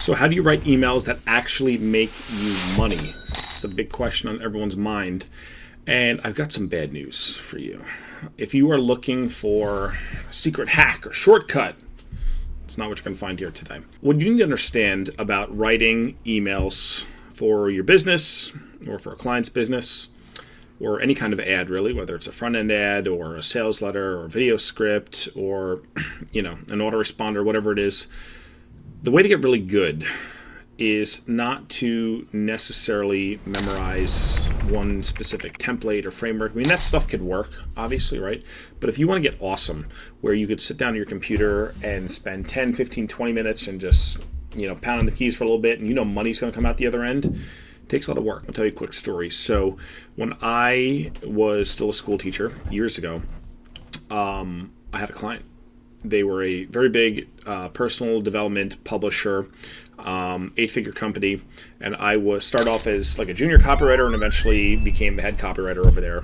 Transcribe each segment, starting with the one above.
So how do you write emails that actually make you money? It's the big question on everyone's mind. And I've got some bad news for you. If you are looking for a secret hack or shortcut, it's not what you're going to find here today. What you need to understand about writing emails for your business or for a client's business or any kind of ad, really, whether it's a front-end ad or a sales letter or a video script or, an autoresponder, whatever it is, the way to get really good is not to necessarily memorize one specific template or framework. I mean, that stuff could work, obviously, right? But if you want to get awesome, where you could sit down at your computer and spend 10, 15, 20 minutes and just, pound on the keys for a little bit and money's going to come out the other end, it takes a lot of work. I'll tell you a quick story. So when I was still a school teacher years ago, I had a client. They were a very big personal development publisher, 8-figure company, and I started off as like a junior copywriter and eventually became the head copywriter over there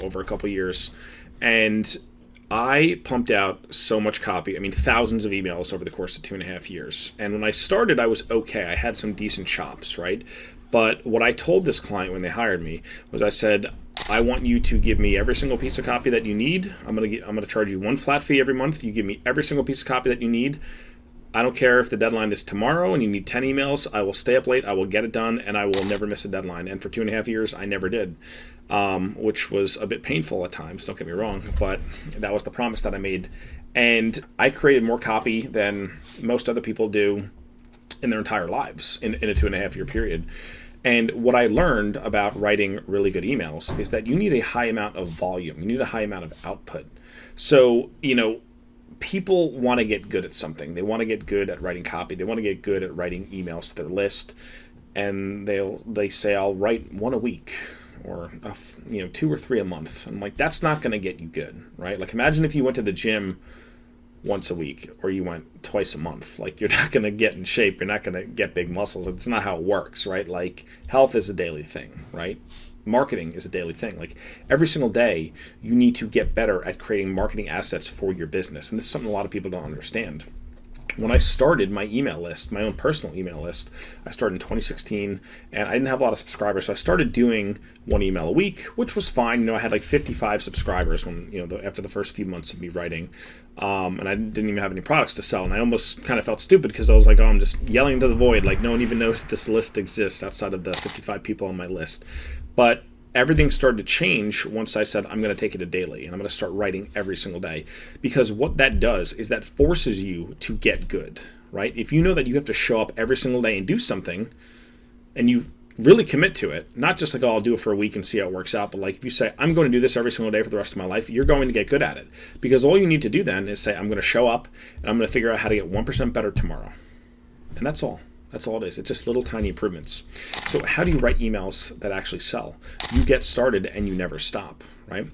over a couple of years. And I pumped out so much copy, thousands of emails over the course of 2.5 years. And when I started, I was okay. I had some decent chops, right? But what I told this client when they hired me was I said, I want you to give me every single piece of copy that you need. I'm gonna charge you one flat fee every month. You give me every single piece of copy that you need. I don't care if the deadline is tomorrow and you need 10 emails. I will stay up late. I will get it done, and I will never miss a deadline. And for 2.5 years, I never did, which was a bit painful at times. Don't get me wrong, but that was the promise that I made. And I created more copy than most other people do in their entire lives in a 2.5 year period. And what I learned about writing really good emails is that you need a high amount of volume. You need a high amount of output. So, people want to get good at something. They want to get good at writing copy. They want to get good at writing emails to their list. And they say, I'll write one a week or, 2 or 3 a month. I'm like, that's not going to get you good, right? Like, imagine if you went to the gym once a week or you went twice a month. Like, you're not going to get in shape. You're not going to get big muscles. It's not how it works, right? Like, health is a daily thing, right? Marketing is a daily thing. Like, every single day you need to get better at creating marketing assets for your business. And this is something a lot of people don't understand. When I started my email list, my own personal email list, I started in 2016, and I didn't have a lot of subscribers, so I started doing one email a week, which was fine. I had like 55 subscribers when after the first few months of me writing, and I didn't even have any products to sell, and I almost kind of felt stupid because I was like, I'm just yelling into the void, like no one even knows that this list exists outside of the 55 people on my list. But everything started to change once I said, I'm going to take it a daily and I'm going to start writing every single day, because what that does is that forces you to get good, right? If you know that you have to show up every single day and do something and you really commit to it, not just like, I'll do it for a week and see how it works out, but like if you say, I'm going to do this every single day for the rest of my life, you're going to get good at it, because all you need to do then is say, I'm going to show up and I'm going to figure out how to get 1% better tomorrow. And that's all. That's all it is. It's just little tiny improvements. So how do you write emails that actually sell? You get started and you never stop, right?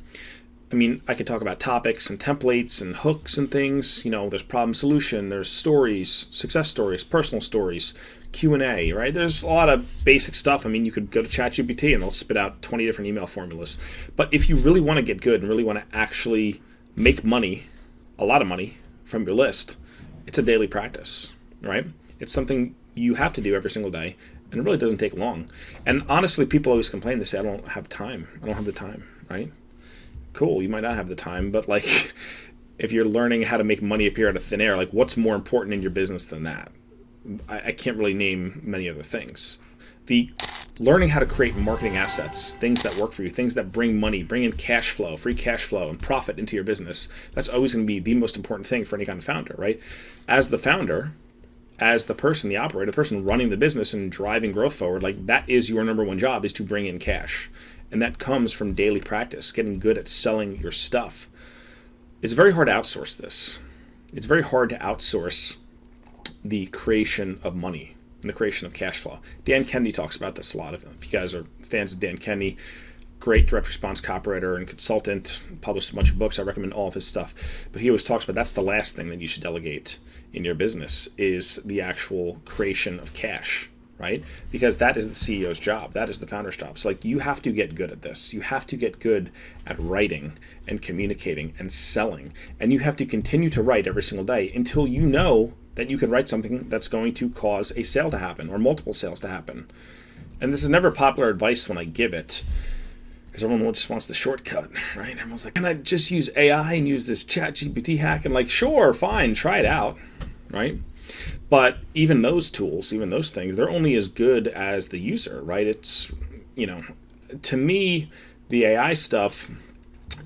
I could talk about topics and templates and hooks and things. There's problem solution, there's stories, success stories, personal stories, Q&A, right? There's a lot of basic stuff. You could go to ChatGPT and it'll spit out 20 different email formulas. But if you really want to get good and really want to actually make money, a lot of money from your list, it's a daily practice, right? It's something you have to do every single day, and it really doesn't take long. And honestly, people always complain. They say, I don't have time. I don't have the time, right? Cool, you might not have the time, but like, if you're learning how to make money appear out of thin air, like what's more important in your business than that? I can't really name many other things. The learning how to create marketing assets, things that work for you, things that bring money, bring in cash flow, free cash flow, and profit into your business, that's always going to be the most important thing for any kind of founder, right? As the founder, as the person, the operator, the person running the business and driving growth forward, like that is your number one job, is to bring in cash. And that comes from daily practice, getting good at selling your stuff. It's very hard to outsource this. It's very hard to outsource the creation of money and the creation of cash flow. Dan Kennedy talks about this a lot. If you guys are fans of Dan Kennedy, great direct response copywriter and consultant, published a bunch of books. I recommend all of his stuff. But he always talks about that's the last thing that you should delegate in your business, is the actual creation of cash, right? Because that is the CEO's job. That is the founder's job. So like, you have to get good at this. You have to get good at writing and communicating and selling. And you have to continue to write every single day until you know that you can write something that's going to cause a sale to happen or multiple sales to happen. And this is never popular advice when I give it, because everyone just wants the shortcut, right? Everyone's like, can I just use AI and use this ChatGPT hack? And like, sure, fine, try it out, right? But even those tools, even those things, they're only as good as the user, right? It's, to me, the AI stuff,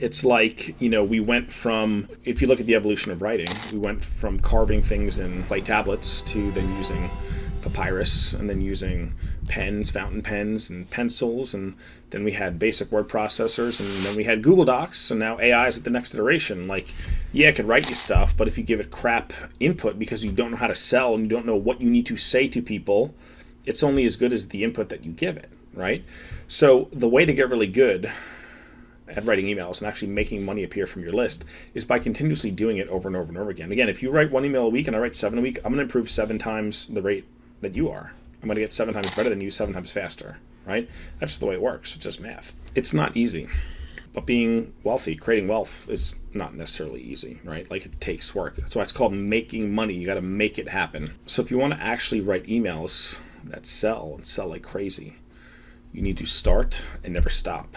it's like, we went from, if you look at the evolution of writing, we went from carving things in clay tablets to then using papyrus and then using pens, fountain pens and pencils, and then we had basic word processors, and then we had Google Docs, and now AI is at the next iteration. Like, yeah, it can write you stuff, but if you give it crap input because you don't know how to sell and you don't know what you need to say to people, it's only as good as the input that you give it, right? So the way to get really good at writing emails and actually making money appear from your list is by continuously doing it over and over and over again. Again, if you write 1 email a week and I write 7 a week, I'm going to improve 7 times the rate that you are. I'm going to get 7 times better than you, 7 times faster, right? That's just the way it works. It's just math. It's not easy. But being wealthy, creating wealth is not necessarily easy, right? Like, it takes work. That's why it's called making money. You got to make it happen. So if you want to actually write emails that sell and sell like crazy, you need to start and never stop.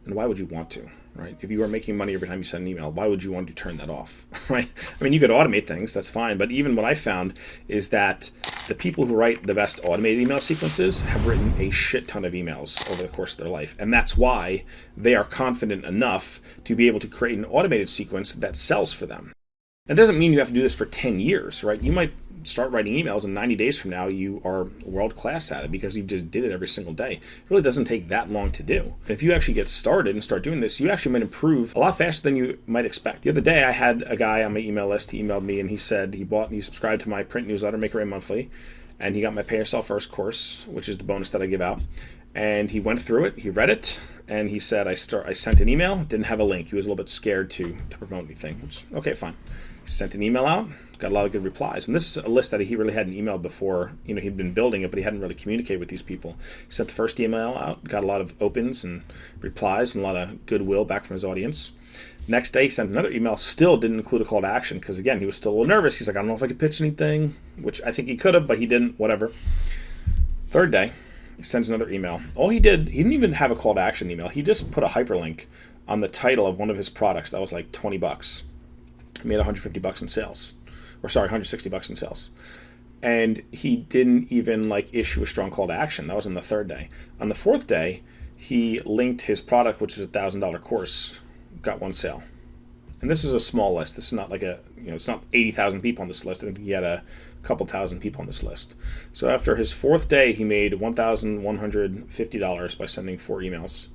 And why would you want to, right? If you are making money every time you send an email, why would you want to turn that off, right? I mean, you could automate things, that's fine. But even what I found is that the people who write the best automated email sequences have written a shit ton of emails over the course of their life. And that's why they are confident enough to be able to create an automated sequence that sells for them. That doesn't mean you have to do this for 10 years, right? You might start writing emails and 90 days from now you are world class at it because you just did it every single day. It really doesn't take that long to do. If you actually get started and start doing this, you actually might improve a lot faster than you might expect. The other day I had a guy on my email list. He emailed me and he said he subscribed to my print newsletter, Make It Rain Monthly, and he got my Pay Yourself First course, which is the bonus that I give out. And he went through it, he read it, and he said I sent an email, didn't have a link. He was a little bit scared to promote anything, which, okay, fine. He sent an email out, got a lot of good replies. And this is a list that he really hadn't emailed before. He'd been building it, but he hadn't really communicated with these people. He sent the first email out, got a lot of opens and replies and a lot of goodwill back from his audience. Next day, he sent another email, still didn't include a call to action because, again, he was still a little nervous. He's like, I don't know if I could pitch anything, which I think he could have, but he didn't, whatever. Third day, he sends another email. All he didn't even have a call to action email. He just put a hyperlink on the title of one of his products that was like $20. He made $150 in sales. $160 in sales. And he didn't even issue a strong call to action. That was on the third day. On the fourth day, he linked his product, which is a $1,000 course, got 1 sale. And this is a small list. This is not it's not 80,000 people on this list. I think he had a couple thousand people on this list. So after his fourth day, he made $1,150 by sending 4 emails.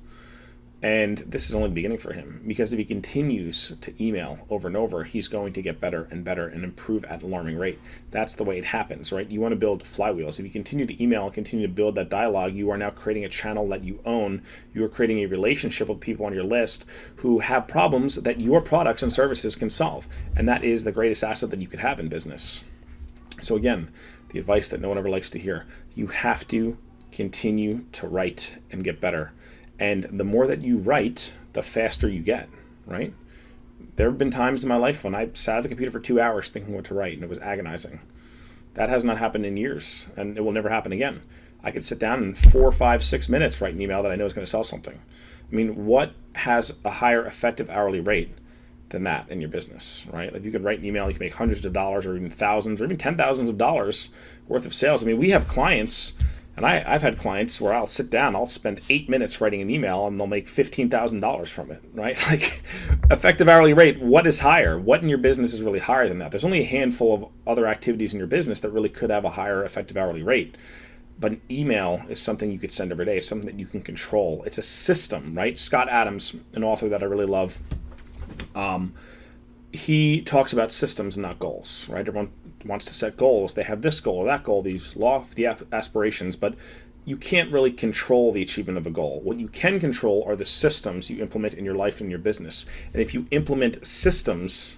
And this is only the beginning for him, because if he continues to email over and over, he's going to get better and better and improve at an alarming rate. That's the way it happens, right? You want to build flywheels. If you continue to email and continue to build that dialogue, you are now creating a channel that you own. You are creating a relationship with people on your list who have problems that your products and services can solve. And that is the greatest asset that you could have in business. So again, the advice that no one ever likes to hear, you have to continue to write and get better. And the more that you write, the faster you get, right? There have been times in my life when I sat at the computer for 2 hours thinking what to write, and it was agonizing. That has not happened in years, and it will never happen again. I could sit down in 4, 5, 6 minutes, write an email that I know is going to sell something. I mean, what has a higher effective hourly rate than that in your business, right? If you could write an email, you can make hundreds of dollars or even thousands or even $10,000s of dollars worth of sales. I mean, we have clients. And I've had clients where I'll sit down, I'll spend 8 minutes writing an email, and they'll make $15,000 from it, right? Effective hourly rate, what is higher? What in your business is really higher than that? There's only a handful of other activities in your business that really could have a higher effective hourly rate. But an email is something you could send every day. It's something that you can control. It's a system, right? Scott Adams, an author that I really love, he talks about systems and not goals, right? Everyone wants to set goals. They have this goal or that goal, these lofty aspirations, but you can't really control the achievement of a goal. What you can control are the systems you implement in your life and your business. And if you implement systems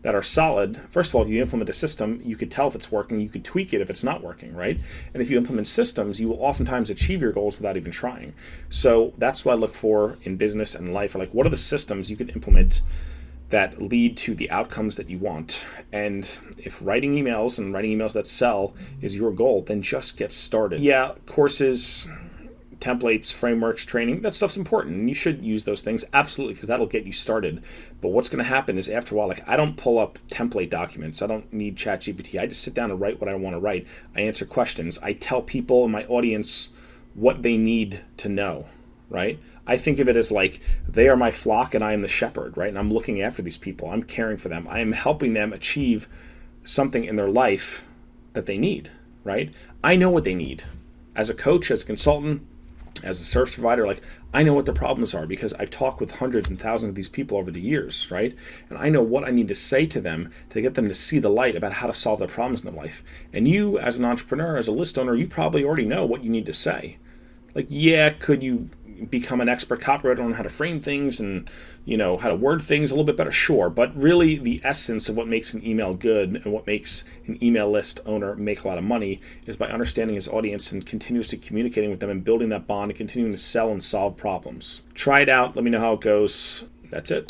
that are solid, first of all, if you implement a system, you could tell if it's working, you could tweak it if it's not working, right? And if you implement systems, you will oftentimes achieve your goals without even trying. So that's what I look for in business and life, what are the systems you could implement that lead to the outcomes that you want. And if writing emails and writing emails that sell is your goal, then just get started. Yeah, courses, templates, frameworks, training, that stuff's important. And you should use those things, absolutely, because that'll get you started. But what's going to happen is after a while, like I don't pull up template documents. I don't need ChatGPT. I just sit down and write what I want to write. I answer questions. I tell people in my audience what they need to know, right? I think of it as like they are my flock and I am the shepherd, right? And I'm looking after these people. I'm caring for them. I am helping them achieve something in their life that they need, right? I know what they need. As a coach, as a consultant, as a service provider, like I know what the problems are because I've talked with hundreds and thousands of these people over the years, right? And I know what I need to say to them to get them to see the light about how to solve their problems in their life. And you, as an entrepreneur, as a list owner, you probably already know what you need to say. Like, yeah, could you become an expert copywriter on how to frame things and, how to word things a little bit better? Sure. But really the essence of what makes an email good and what makes an email list owner make a lot of money is by understanding his audience and continuously communicating with them and building that bond and continuing to sell and solve problems. Try it out. Let me know how it goes. That's it.